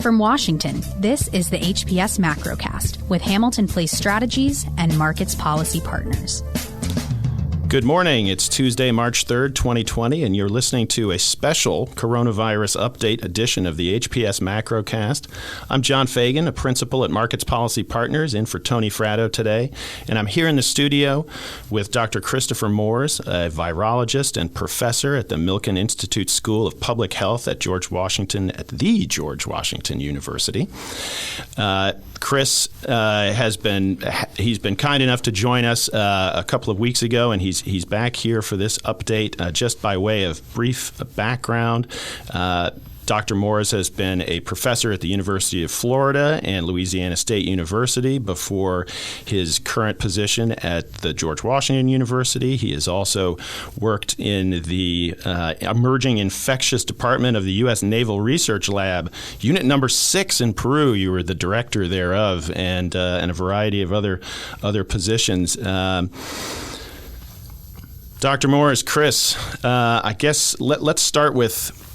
From Washington, this is the HPS Macrocast with Hamilton Place Strategies and Markets Policy Partners. Good morning. It's Tuesday, March 3rd, 2020, and you're listening to a special coronavirus update edition of the HPS Macrocast. I'm John Fagan, a principal at Markets Policy Partners, in for Tony Fratto today, and I'm here in the studio with Dr. Christopher Moores, a virologist and professor at the Milken Institute School of Public Health at the George Washington University. Chris has been kind enough to join us a couple of weeks ago, and he's back here for this update. Just by way of brief background, Dr. Moores has been a professor at the University of Florida and Louisiana State University before his current position at the George Washington University. He has also worked in the emerging infectious department of the U.S. Naval Research Lab, Unit Number 6 in Peru. You were the director thereof, and a variety of other positions. Dr. Moores, Chris, I guess let's start with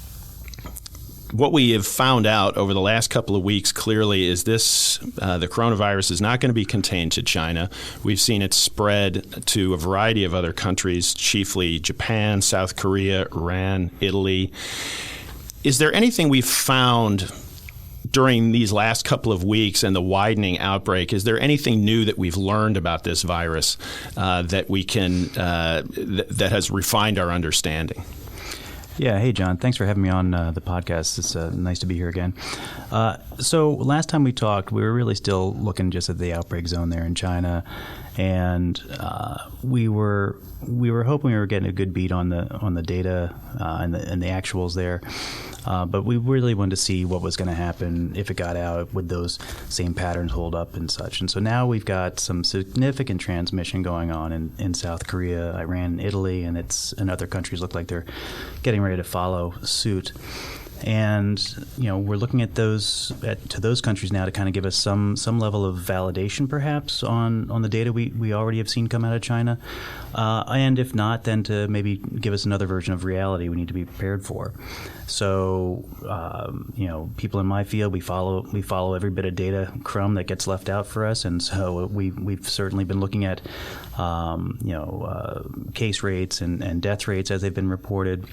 what we have found out over the last couple of weeks. Clearly is this, the coronavirus is not going to be contained to China. We've seen it spread to a variety of other countries, chiefly Japan, South Korea, Iran, Italy. Is there anything we've found during these last couple of weeks and the widening outbreak? Is there anything new that we've learned about this virus that we can that has refined our understanding? Yeah. Hey, John. Thanks for having me on the podcast. It's nice to be here again. So last time we talked, we were really still looking just at the outbreak zone there in China, and we were hoping we were getting a good beat on the data and the actuals there. But we really wanted to see what was going to happen if it got out. Would those same patterns hold up and such? And so now we've got some significant transmission going on in South Korea, Iran, Italy, and other countries look like they're getting ready to follow suit. And we're looking at those countries now to kind of give us some level of validation, perhaps, on the data we already have seen come out of China, and if not, then to maybe give us another version of reality we need to be prepared for. So, people in my field, we follow every bit of data crumb that gets left out for us, and so we've certainly been looking at case rates and death rates as they've been reported,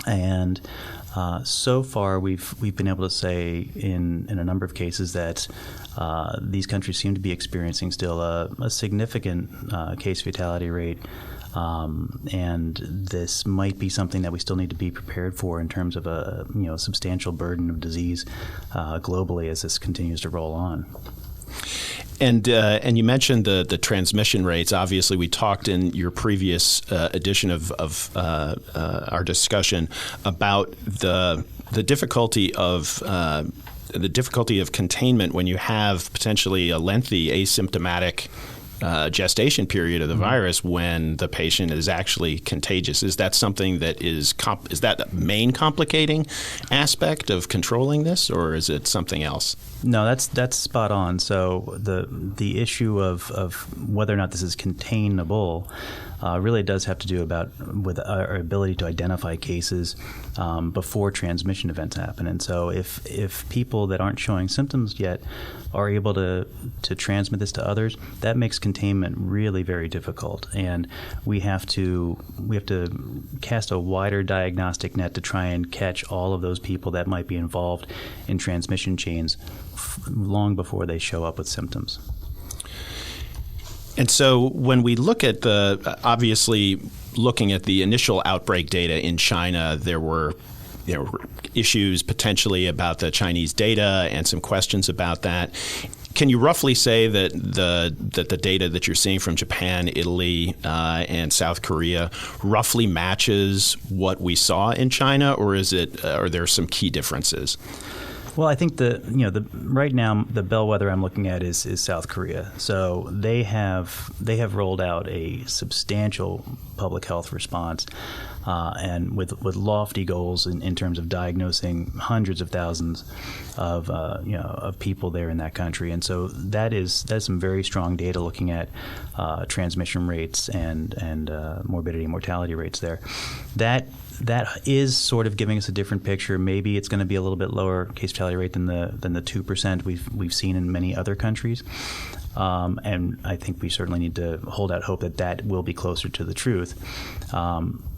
and so far, we've been able to say in a number of cases that these countries seem to be experiencing still a significant case fatality rate, and this might be something that we still need to be prepared for in terms of a substantial burden of disease globally as this continues to roll on. And you mentioned the transmission rates. Obviously, we talked in your previous edition of our discussion about the difficulty of containment when you have potentially a lengthy asymptomatic gestation period of the virus when the patient is actually contagious. Is that something that is that a main complicating aspect of controlling this, or is it something else? No, that's spot on. So the issue of whether or not this is containable really does have to do with our ability to identify cases before transmission events happen. And so if people that aren't showing symptoms yet are able to transmit this to others, that makes containment really very difficult. And we have to cast a wider diagnostic net to try and catch all of those people that might be involved in transmission chains long before they show up with symptoms. And so when we look at obviously looking at the initial outbreak data in China, there were issues potentially about the Chinese data and some questions about that. Can you roughly say that the data that you're seeing from Japan, Italy, and South Korea roughly matches what we saw in China, or are there some key differences? Well, I think right now the bellwether I'm looking at is South Korea. So they have rolled out a substantial public health response, and with lofty goals in terms of diagnosing hundreds of thousands of people there in that country. And so that's some very strong data looking at transmission rates and morbidity and mortality rates there. That that is sort of giving us a different picture. Maybe it's going to be a little bit lower case fatality rate than the 2% we've seen in many other countries. And I think we certainly need to hold out hope that will be closer to the truth.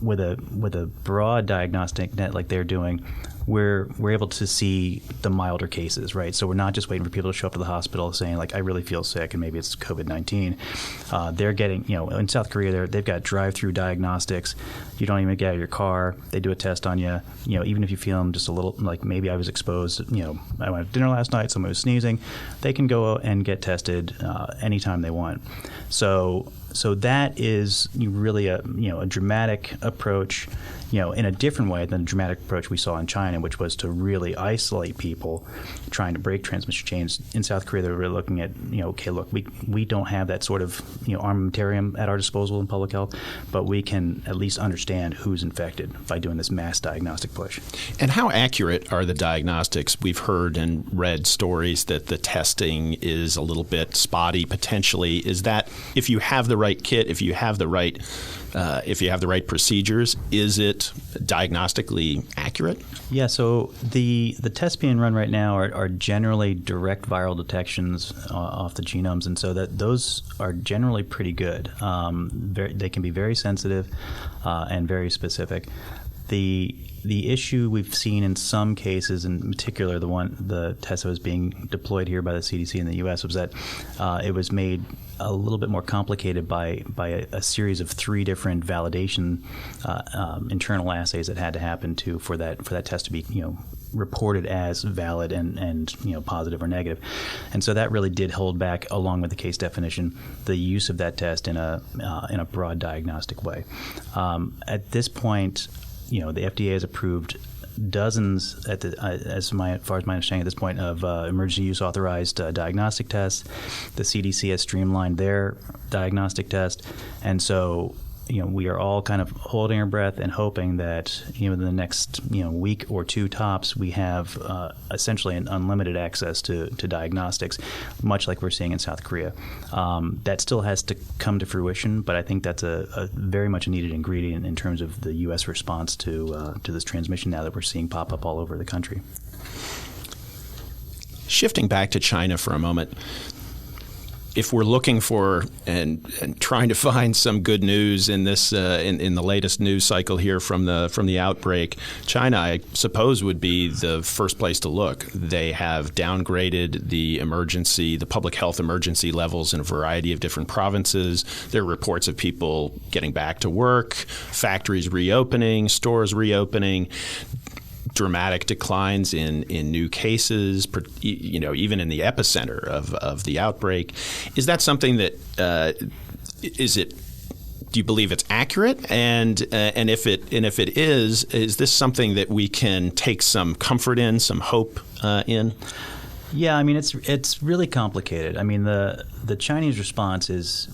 With a broad diagnostic net like they're doing, we're able to see the milder cases, right? So we're not just waiting for people to show up to the hospital saying, like, I really feel sick and maybe it's COVID-19. They're getting, in South Korea, they've got drive-through diagnostics. You don't even get out of your car. They do a test on you. Even if you feel just a little, like maybe I was exposed, I went to dinner last night, someone was sneezing, they can go and get tested anytime they want. So that is really a dramatic approach, in a different way than the dramatic approach we saw in China, which was to really isolate people, trying to break transmission chains. In South Korea, they were really looking at, okay, look, we don't have that sort of armamentarium at our disposal in public health, but we can at least understand who's infected by doing this mass diagnostic push. And how accurate are the diagnostics? We've heard and read stories that the testing is a little bit spotty potentially. Is that, if you have the right kit, if you have the right procedures, is it diagnostically accurate? Yeah, so the tests being run right now are generally direct viral detections off the genomes, and so that those are generally pretty good. They can be very sensitive and very specific. The issue we've seen in some cases, in particular the test that was being deployed here by the CDC in the U.S., was that it was made a little bit more complicated by a series of 3 different validation internal assays that had to happen for that test to be reported as valid and positive or negative. And so that really did hold back, along with the case definition, the use of that test in a broad diagnostic way. At this point, the FDA has approved dozens, as far as my understanding at this point, of emergency use authorized diagnostic tests. The CDC has streamlined their diagnostic test, and so we are all kind of holding our breath and hoping that in the next week or 2 tops, we have essentially an unlimited access to diagnostics, much like we're seeing in South Korea. That still has to come to fruition, but I think that's a very much a needed ingredient in terms of the U.S. response to this transmission now that we're seeing pop up all over the country. Shifting back to China for a moment, if we're looking for and trying to find some good news in this in the latest news cycle here from the outbreak, China, I suppose, would be the first place to look. They have downgraded the public health emergency levels in a variety of different provinces. There are reports of people getting back to work, factories reopening, stores reopening. Dramatic declines in new cases, even in the epicenter of the outbreak. Is that something that do you believe it's accurate? And if it is this something that we can take some comfort in, some hope in? Yeah, I mean it's really complicated. I mean the Chinese response is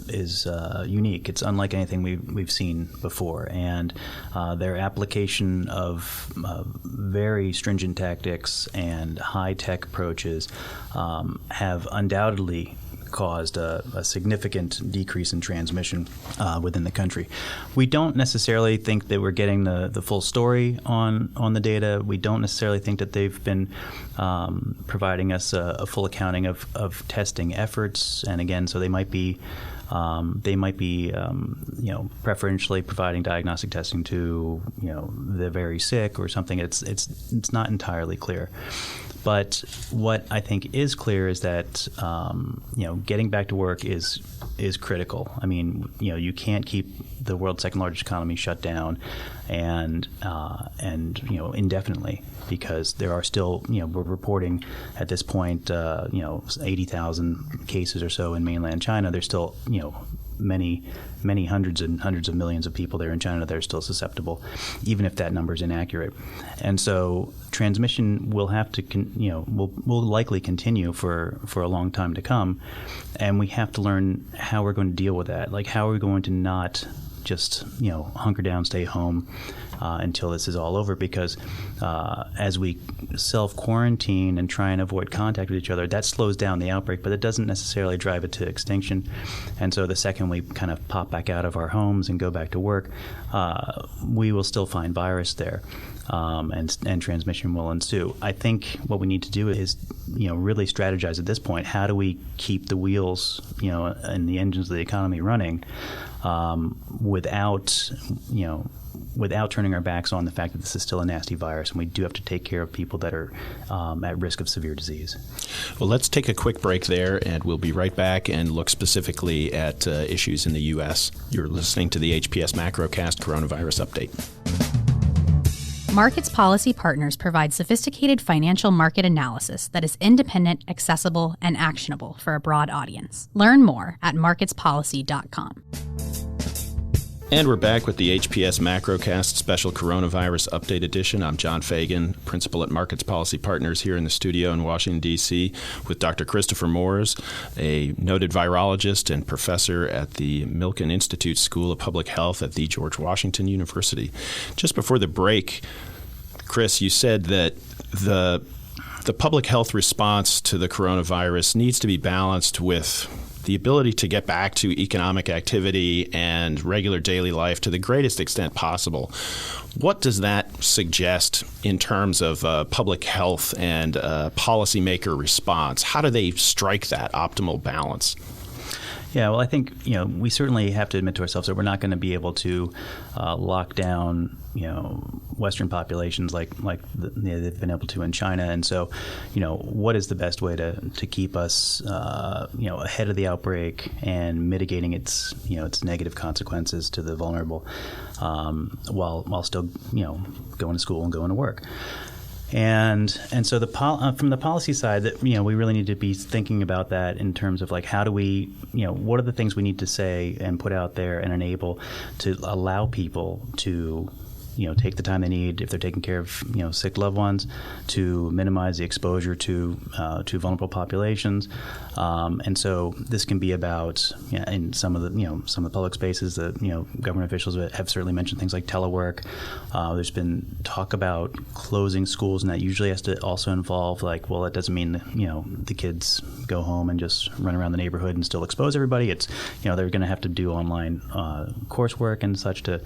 unique. It's unlike anything we've seen before, and their application of very stringent tactics and high-tech approaches have undoubtedly caused a significant decrease in transmission within the country. We don't necessarily think that we're getting the full story on the data. We don't necessarily think that they've been providing us a full accounting of testing efforts. And again, so they might be preferentially providing diagnostic testing to the very sick or something. It's not entirely clear. But what I think is clear is that getting back to work is critical. I mean, you can't keep the world's second largest economy shut down and indefinitely, because there are still we're reporting at this point 80,000 cases or so in mainland China. There's still many hundreds and hundreds of millions of people there in China that are still susceptible, even if that number is inaccurate. And so transmission will have to, will likely continue for a long time to come, and we have to learn how we're going to deal with that. Like, how are we going to not just hunker down, stay home until this is all over, because as we self-quarantine and try and avoid contact with each other, that slows down the outbreak, but it doesn't necessarily drive it to extinction. And so the second we kind of pop back out of our homes and go back to work, we will still find virus there. And transmission will ensue. I think what we need to do is, really strategize at this point. How do we keep the wheels, and the engines of the economy running, without turning our backs on the fact that this is still a nasty virus, and we do have to take care of people that are at risk of severe disease. Well, let's take a quick break there, and we'll be right back and look specifically at issues in the U.S. You're listening to the HPS Macrocast Coronavirus Update. Markets Policy Partners provide sophisticated financial market analysis that is independent, accessible, and actionable for a broad audience. Learn more at marketspolicy.com. And we're back with the HPS Macrocast Special Coronavirus Update Edition. I'm John Fagan, Principal at Markets Policy Partners here in the studio in Washington, D.C., with Dr. Christopher Moores, a noted virologist and professor at the Milken Institute School of Public Health at the George Washington University. Just before the break, Chris, you said that the public health response to the coronavirus needs to be balanced with the ability to get back to economic activity and regular daily life to the greatest extent possible. What does that suggest in terms of public health and policymaker response? How do they strike that optimal balance? Yeah, well, I think we certainly have to admit to ourselves that we're not going to be able to lock down Western populations like they've been able to in China. And so, what is the best way to keep us ahead of the outbreak and mitigating its negative consequences to the vulnerable, while still going to school and going to work. And so from the policy side, that we really need to be thinking about that in terms of how do we, what are the things we need to say and put out there and enable to allow people to take the time they need if they're taking care of sick loved ones, to minimize the exposure to vulnerable populations. And so this can be about in some of the public spaces that government officials have certainly mentioned things like telework. There's been talk about closing schools, and that usually has to also involve that doesn't mean the kids go home and just run around the neighborhood and still expose everybody. It's they're going to have to do online coursework and such to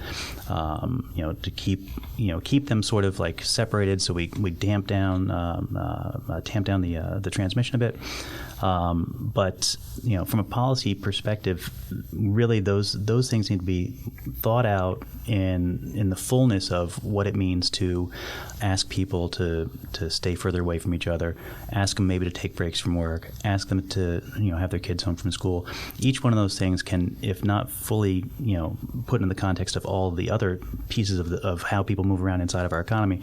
keep them sort of separated, so we tamp down the transmission a bit. But from a policy perspective, really those things need to be thought out in the fullness of what it means to ask people to stay further away from each other, ask them maybe to take breaks from work, ask them to have their kids home from school. Each one of those things can, if not fully put in the context of all the other pieces of how people move around inside of our economy,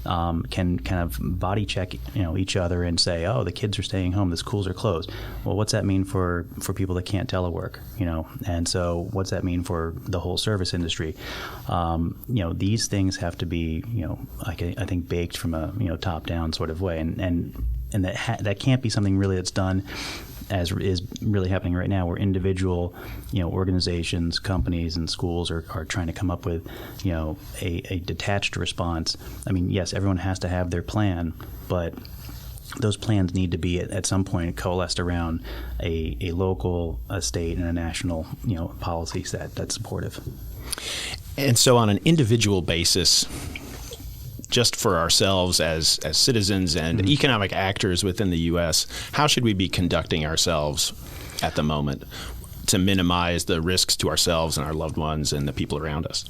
can kind of body check each other and say, oh, the kids are staying home, the schools are closed. Well, what's that mean for people that can't telework? And so what's that mean for the whole service industry? These things have to be I think baked from a top down sort of way, and that can't be something really that's done as is really happening right now, where individual organizations, companies, and schools are trying to come up with a detached response. I mean, yes, everyone has to have their plan, but those plans need to be at some point coalesced around a local, a state, and a national policy set that's supportive. And so on an individual basis, just for ourselves as citizens and economic actors within the U.S., how should we be conducting ourselves at the moment to minimize the risks to ourselves and our loved ones and the people around us?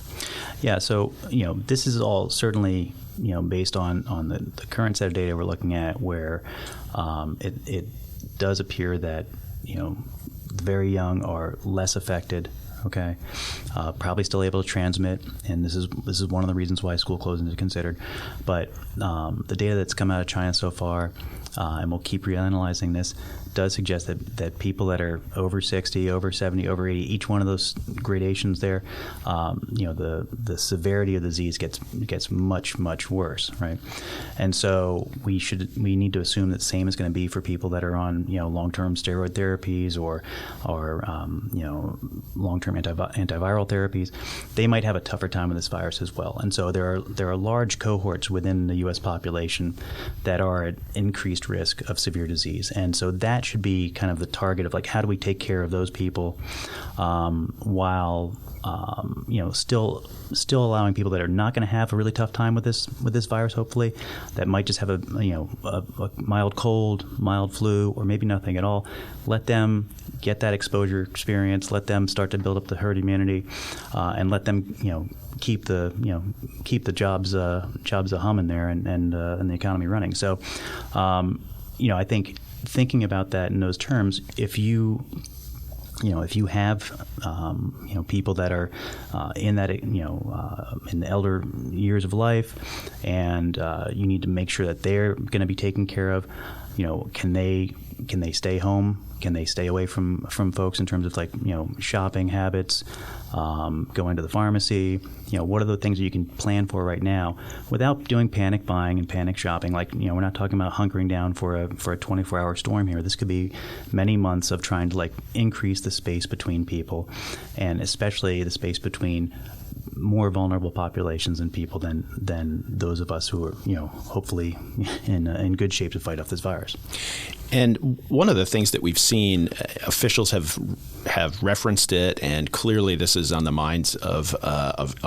Yeah, so this is all certainly based on the current set of data we're looking at, where it does appear that the very young are less affected. Okay, probably still able to transmit, and this is one of the reasons why school closing is considered. But the data that's come out of China so far, and we'll keep reanalyzing this, does suggest that people that are over 60, over 70, over 80, each one of those gradations there, the severity of the disease gets much, much worse, right? And so we need to assume that the same is going to be for people that are on long-term steroid therapies or long-term antiviral therapies. They might have a tougher time with this virus as well. And so there are large cohorts within the U.S. population that are at increased risk of severe disease. And so that should be kind of the target of how do we take care of those people while still allowing people that are not going to have a really tough time with this virus, hopefully, that might just have a mild cold, mild flu, or maybe nothing at all. Let them get that exposure experience. Let them start to build up the herd immunity, and let them keep the jobs humming there and the economy running. So, I think thinking about that in those terms, if you have people that are in that in the elder years of life, and you need to make sure that they're going to be taken care of. Can they stay home? Can they stay away from folks in terms of shopping habits, going to the pharmacy? What are the things that you can plan for right now without doing panic buying and panic shopping? We're not talking about hunkering down for a 24-hour storm here. This could be many months of trying to increase the space between people, and especially the space between more vulnerable populations and people than those of us who are hopefully in good shape to fight off this virus. And one of the things that we've seen, officials have referenced it, and clearly this is on the minds of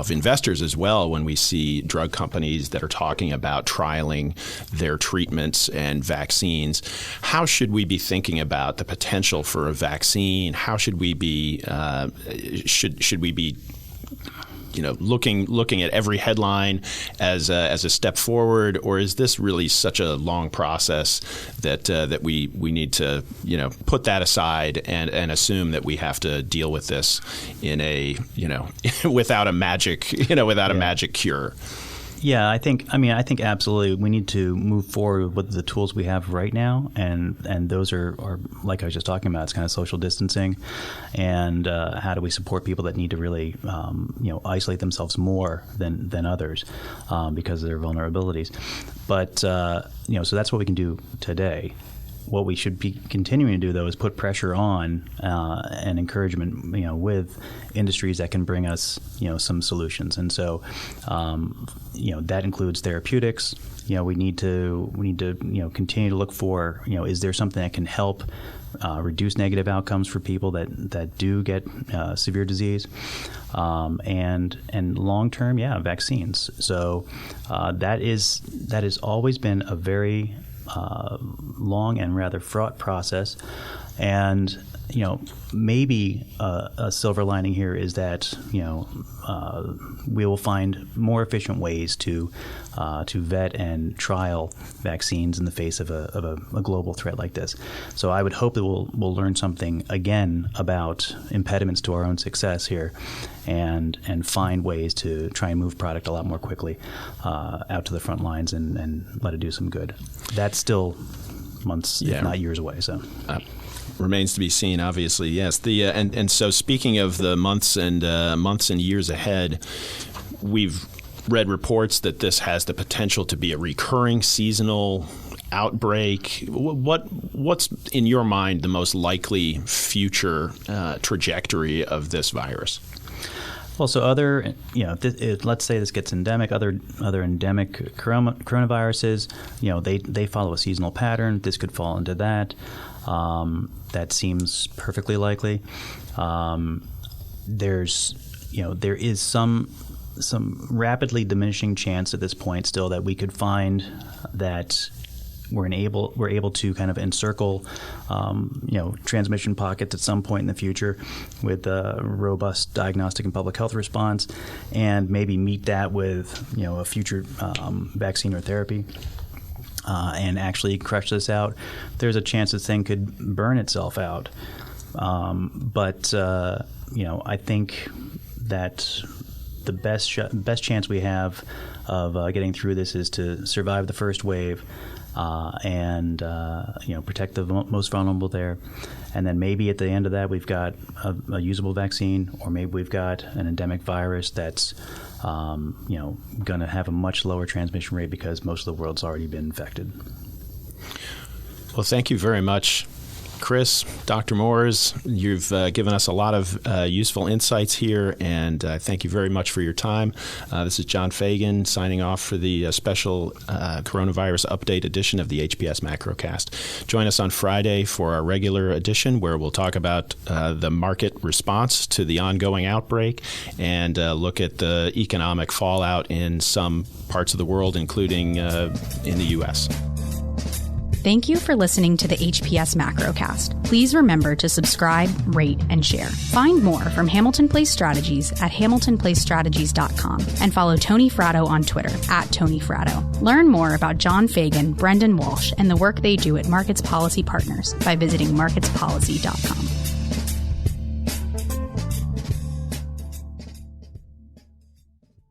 investors as well when we see drug companies that are talking about trialing their treatments and vaccines. How should we be thinking about the potential for a vaccine? How should we be should we be looking at every headline as a step forward, or is this really such a long process that we need to put that aside and assume that we have to deal with this in a without a magic a magic cure? Yeah, I think absolutely we need to move forward with the tools we have right now, and those are like I was just talking about. It's kind of social distancing, and how do we support people that need to really isolate themselves more than others because of their vulnerabilities. But so that's what we can do today. What we should be continuing to do, though, is put pressure on and encouragement, with industries that can bring us, some solutions. And so, that includes therapeutics. We need to continue to look for, is there something that can help reduce negative outcomes for people that do get severe disease, and long term, vaccines. So that has always been a very long and rather fraught process, and maybe a silver lining here is that we will find more efficient ways to vet and trial vaccines in the face of a global threat like this. So I would hope that we'll learn something again about impediments to our own success here, and find ways to try and move product a lot more quickly out to the front lines and let it do some good. That's still months, if not years away. So. Remains to be seen, obviously. Yes. And so speaking of the months and years ahead, we've read reports that this has the potential to be a recurring seasonal outbreak. What's in your mind the most likely future trajectory of this virus? Well, so other, let's say this gets endemic, other endemic coronaviruses, they follow a seasonal pattern. This could fall into that. That seems perfectly likely. There is some rapidly diminishing chance at this point still that we could find that we're able to kind of encircle transmission pockets at some point in the future with a robust diagnostic and public health response, and maybe meet that with a future vaccine or therapy. And actually crush this out. There's a chance this thing could burn itself out. But I think that the best chance we have of getting through this is to survive the first wave, and protect the most vulnerable there. And then maybe at the end of that, we've got a usable vaccine, or maybe we've got an endemic virus that's going to have a much lower transmission rate because most of the world's already been infected. Well, thank you very much, Chris, Dr. Moores. You've given us a lot of useful insights here, and thank you very much for your time. This is John Fagan signing off for the special coronavirus update edition of the HPS Macrocast. Join us on Friday for our regular edition, where we'll talk about the market response to the ongoing outbreak and look at the economic fallout in some parts of the world, including in the U.S. Thank you for listening to the HPS Macrocast. Please remember to subscribe, rate, and share. Find more from Hamilton Place Strategies at hamiltonplacestrategies.com and follow Tony Fratto on Twitter @TonyFratto. Learn more about John Fagan, Brendan Walsh, and the work they do at Markets Policy Partners by visiting marketspolicy.com.